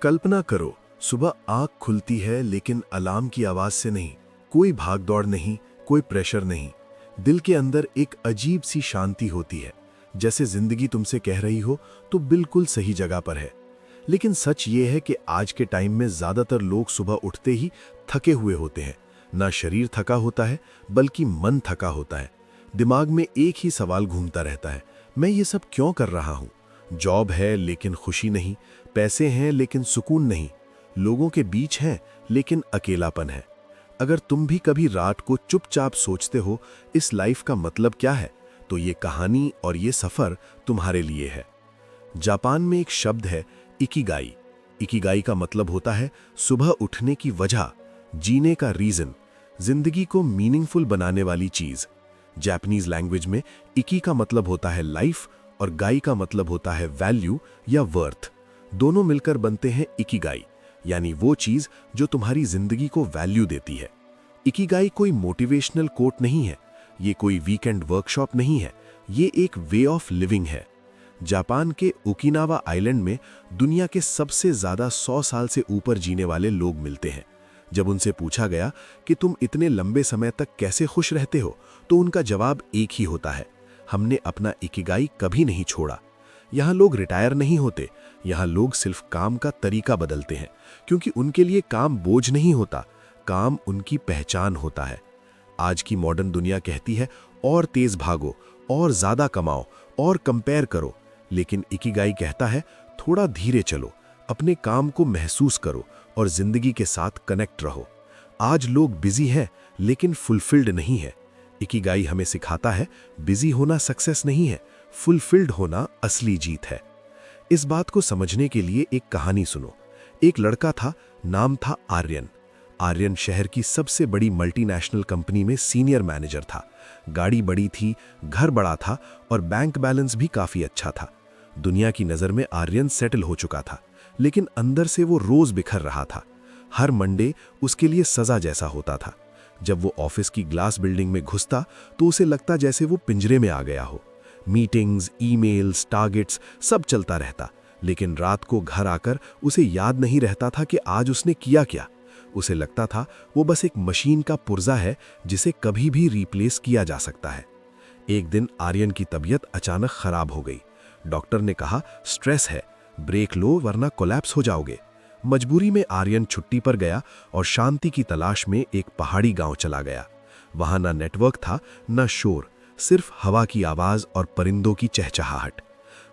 कल्पना करो, सुबह आंख खुलती है लेकिन अलार्म की आवाज से नहीं। कोई भागदौड़ नहीं, कोई प्रेशर नहीं। दिल के अंदर एक अजीब सी शांति होती है, जैसे जिंदगी तुमसे कह रही हो तो बिल्कुल सही जगह पर है। लेकिन सच ये है कि आज के टाइम में ज्यादातर लोग सुबह उठते ही थके हुए होते हैं। ना शरीर थका होता है, बल्कि मन थका होता है। दिमाग में एक ही सवाल घूमता रहता है, मैं ये सब क्यों कर रहा हूँ? जॉब है लेकिन खुशी नहीं, पैसे हैं लेकिन सुकून नहीं, लोगों के बीच हैं लेकिन अकेलापन है। अगर तुम भी कभी रात को चुपचाप सोचते हो इस लाइफ का मतलब क्या है, तो ये कहानी और ये सफर तुम्हारे लिए है। जापान में एक शब्द है इकिगाई। इकिगाई का मतलब होता है सुबह उठने की वजह, जीने का रीजन, जिंदगी को मीनिंगफुल बनाने वाली चीज। जापानीज लैंग्वेज में इकी का मतलब होता है लाइफ और गाई का मतलब होता है वैल्यू या वर्थ। दोनों मिलकर बनते हैं इकिगाई, यानी वो चीज जो तुम्हारी जिंदगी को वैल्यू देती है। इकिगाई कोई मोटिवेशनल कोट नहीं है, ये कोई वीकेंड वर्कशॉप नहीं है, ये एक वे ऑफ लिविंग है। जापान के ओकिनावा आइलैंड में दुनिया के सबसे ज्यादा 100 साल से ऊपर जीने वाले लोग मिलते हैं। जब उनसे पूछा गया कि तुम इतने लंबे समय तक कैसे खुश रहते हो, तो उनका जवाब एक ही होता है, हमने अपना इकिगाई कभी नहीं छोड़ा। यहाँ लोग रिटायर नहीं होते, यहाँ लोग सिर्फ काम का तरीका बदलते हैं, क्योंकि उनके लिए काम बोझ नहीं होता, काम उनकी पहचान होता है। आज की मॉडर्न दुनिया कहती है और तेज भागो, और ज्यादा कमाओ, और कंपेयर करो, लेकिन इकिगाई कहता है थोड़ा धीरे चलो, अपने काम को महसूस करो और जिंदगी के साथ कनेक्ट रहो। आज लोग बिजी हैं लेकिन फुलफिल्ड नहीं है। इकिगाई हमें सिखाता है बिजी होना सक्सेस नहीं है, फुलफिल्ड होना असली जीत है। इस बात को समझने के लिए एक कहानी सुनो। एक लड़का था, नाम था आर्यन। आर्यन शहर की सबसे बड़ी मल्टीनेशनल कंपनी में सीनियर मैनेजर था। गाड़ी बड़ी थी, घर बड़ा था और बैंक बैलेंस भी काफी अच्छा था। दुनिया की नजर में आर्यन सेटल हो चुका था, लेकिन अंदर से वो रोज बिखर रहा था। हर मंडे उसके लिए सजा जैसा होता था। जब वो ऑफिस की ग्लास बिल्डिंग में घुसता तो उसे लगता जैसे वो पिंजरे में आ गया हो। मीटिंग्स, ईमेल्स, टारगेट्स सब चलता रहता, लेकिन रात को घर आकर उसे याद नहीं रहता था कि आज उसने किया क्या। उसे लगता था वो बस एक मशीन का पुर्जा है जिसे कभी भी रिप्लेस किया जा सकता है। एक दिन आर्यन की तबीयत अचानक खराब हो गई। डॉक्टर ने कहा स्ट्रेस है, ब्रेक लो वरना कोलैप्स हो जाओगे। मजबूरी में आर्यन छुट्टी पर गया और शांति की तलाश में एक पहाड़ी गांव चला गया। वहां ना नेटवर्क था, ना शोर, सिर्फ हवा की आवाज और परिंदों की चहचहाहट।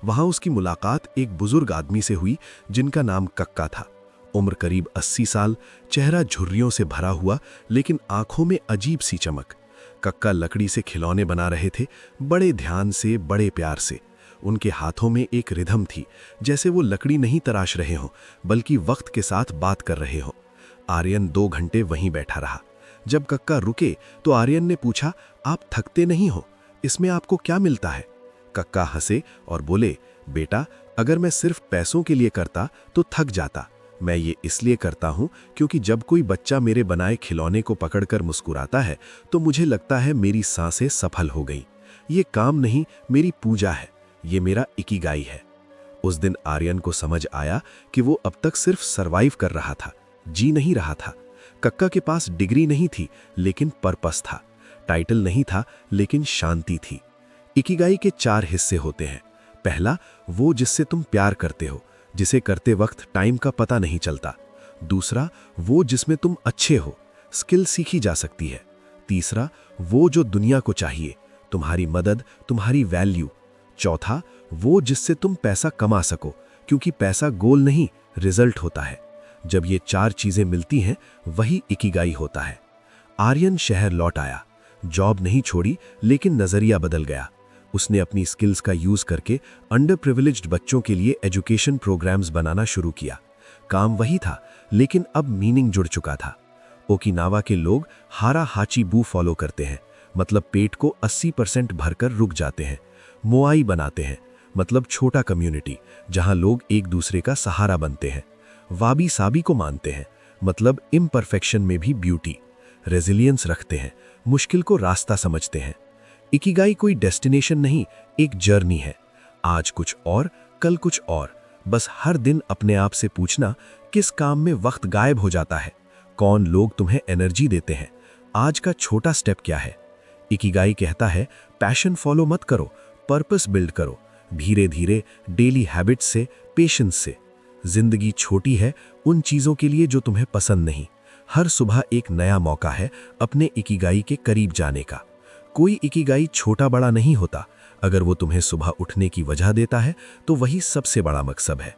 वहां उसकी मुलाकात एक बुजुर्ग आदमी से हुई जिनका नाम कक्का था। उम्र करीब 80 साल, चेहरा झुर्रियों से भरा हुआ, लेकिन आंखों में अजीब सी चमक। कक्का लकड़ी से खिलौने बना रहे थे, बड़े ध्यान से, बड़े प्यार से। उनके हाथों में एक रिदम थी, जैसे वो लकड़ी नहीं तराश रहे हों, बल्कि वक्त के साथ बात कर रहे हों। आर्यन 2 घंटे वहीं बैठा रहा। जब कक्का रुके तो आर्यन ने पूछा, आप थकते नहीं हो? इसमें आपको क्या मिलता है? कक्का हंसे और बोले, बेटा, अगर मैं सिर्फ पैसों के लिए करता तो थक जाता। मैं ये इसलिए करता हूँ क्योंकि जब कोई बच्चा मेरे बनाए खिलौने को पकड़कर मुस्कुराता है तो मुझे लगता है मेरी सांसें सफल हो गईं। ये काम नहीं, मेरी पूजा है, ये मेरा इकिगाई है। उस दिन आर्यन को समझ आया कि वो अब तक सिर्फ सरवाइव कर रहा था, जी नहीं रहा था। कक्का के पास डिग्री नहीं थी, लेकिन पर्पस था। टाइटल नहीं था, लेकिन शांति थी। इकिगाई के 4 हिस्से होते हैं। पहला, वो जिससे तुम प्यार करते हो, जिसे करते वक्त टाइम का पता नहीं चलता। दूसरा, वो जिसमें तुम अच्छे हो, स्किल सीखी जा सकती है। तीसरा, वो जो दुनिया को चाहिए, तुम्हारी मदद, तुम्हारी वैल्यू। चौथा, वो जिससे तुम पैसा कमा सको, क्योंकि पैसा गोल नहीं, रिजल्ट होता है। जब ये 4 चीजें मिलती हैं, वही इकिगाई होता है। आर्यन शहर लौट आया, जॉब नहीं छोड़ी, लेकिन नजरिया बदल गया। उसने अपनी स्किल्स का यूज करके अंडर प्रिविलेज्ड बच्चों के लिए एजुकेशन प्रोग्राम्स बनाना शुरू किया। काम वही था, लेकिन अब मीनिंग जुड़ चुका था। ओकिनावा के लोग हारा हाची बू फॉलो करते हैं, मतलब पेट को 80% भरकर रुक जाते हैं। मोआई बनाते हैं, मतलब छोटा कम्युनिटी जहां लोग एक दूसरे का सहारा बनते हैं। वाबी साबी को मानते हैं, मतलब इम्परफेक्शन में भी ब्यूटी। रेजिलियंस रखते हैं, मुश्किल को रास्ता समझते हैं। इकिगाई कोई डेस्टिनेशन नहीं, एक जर्नी है। आज कुछ और, कल कुछ और, बस हर दिन अपने आप से पूछना, किस काम में वक्त गायब हो जाता है, कौन लोग तुम्हें एनर्जी देते हैं, आज का छोटा स्टेप क्या है। इकिगाई कहता है, पैशन फॉलो मत करो, पर्पस बिल्ड करो, धीरे धीरे, डेली हैबिट्स से, पेशेंस से। जिंदगी छोटी है उन चीजों के लिए जो तुम्हें पसंद नहीं। हर सुबह एक नया मौका है अपने इकिगाई के करीब जाने का। कोई इकिगाई छोटा बड़ा नहीं होता, अगर वो तुम्हें सुबह उठने की वजह देता है तो वही सबसे बड़ा मकसद है।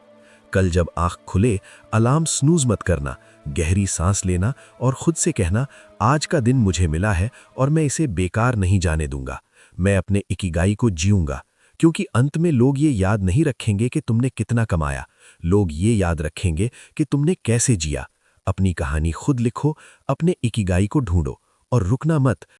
कल जब आंख खुले, अलार्म स्नूज मत करना, गहरी सांस लेना और खुद से कहना, आज का दिन मुझे मिला है और मैं इसे बेकार नहीं जाने दूंगा। मैं अपने इकिगाई को जीऊंगा, क्योंकि अंत में लोग ये याद नहीं रखेंगे कि तुमने कितना कमाया, लोग ये याद रखेंगे कि तुमने कैसे जिया। अपनी कहानी खुद लिखो, अपने इकिगाई को ढूंढो और रुकना मत